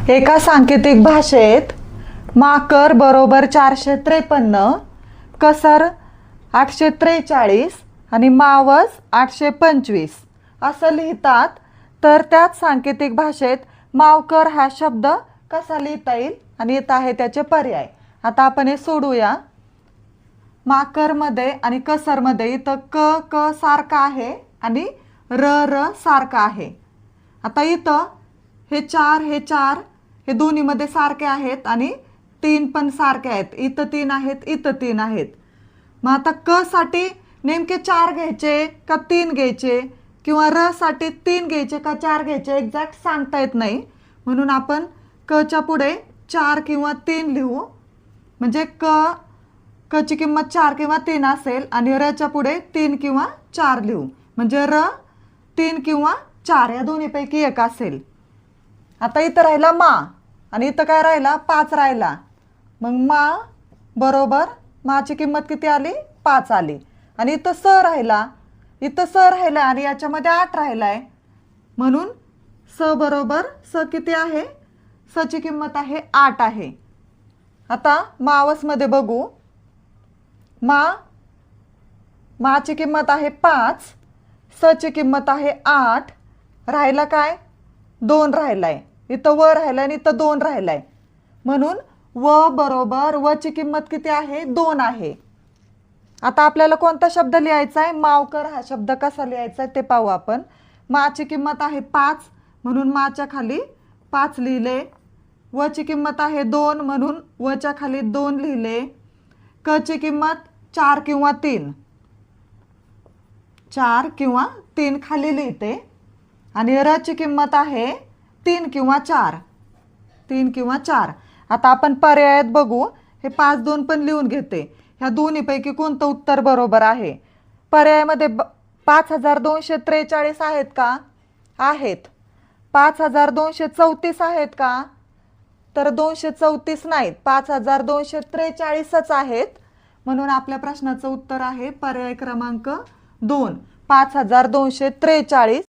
एका सांकेतिक भाषेत माकर बरोबर 453, कसर 843 आणि मावस 825 असं लिहितात. तर त्याच सांकेतिक भाषेत मावकर हा शब्द कसा लिहिता येईल आणि येत आहे त्याचे पर्याय. आता आपण हे सोडूया. माकरमध्ये आणि कसरमध्ये इथं क क सारखा आहे आणि र र सारखा आहे. आता इथं हे चार हे दोन्हीमध्ये सारखे आहेत आणि 3 पण सारखे आहेत. इथं 3 आहेत, इथं 3 आहेत. मग आता क साठी नेमके 4 घ्यायचे का 3 घ्यायचे किंवा र साठी 3 घ्यायचे का 4 घ्यायचे एक्झॅक्ट सांगता येत नाही. म्हणून आपण क च्या पुढे 4 किंवा 3 लिहू. म्हणजे क ची किंमत 4 किंवा 3 असेल आणि र च्या पुढे 3 किंवा 4 लिहू. म्हणजे र 3 किंवा 4 या दोन्हीपैकी एक असेल. आता इथं राहिला मा आणि इथं काय राहिला 5 राहिला. मग मा बरोबर माची किंमत किती आली 5 आली. आणि इथं स राहिला, इथं स राहिला आणि याच्यामध्ये 8 राहिलाय. म्हणून स बरोबर स किती आहे, स ची किंमत आहे 8 आहे. आता मावसमध्ये बघू. माची किंमत आहे 5, स ची किंमत आहे 8, राहिला काय 2 राहिलाय. इथं व राहिलाय आणि इथं 2 राहिलाय. म्हणून व बरोबर व ची किंमत किती आहे 2 आहे. आता आपल्याला कोणता शब्द लिहायचा आहे, मावकर हा शब्द कसा लिहायचा आहे ते पाहू आपण. माची किंमत आहे 5 म्हणून माच्या खाली 5 लिहिले. व ची किंमत आहे 2 म्हणून व च्या खाली 2 लिहिले. क ची किंमत 4 किंवा 3, 4 किंवा 3 खाली लिहिते. आणि र ची किंमत आहे 3 किंवा 4, 3 किंवा 4. आता आपण पर्यायात बघू. हे 5 2 पण लिहून घेते. ह्या दोन्हीपैकी कोणतं उत्तर बरोबर आहे. पर्यायामध्ये 5243 आहेत का, आहेत. 5234 आहेत का, तर 234 नाहीत, 5243च आहेत. म्हणून आपल्या प्रश्नाचं उत्तर आहे पर्याय क्रमांक 2, 5243.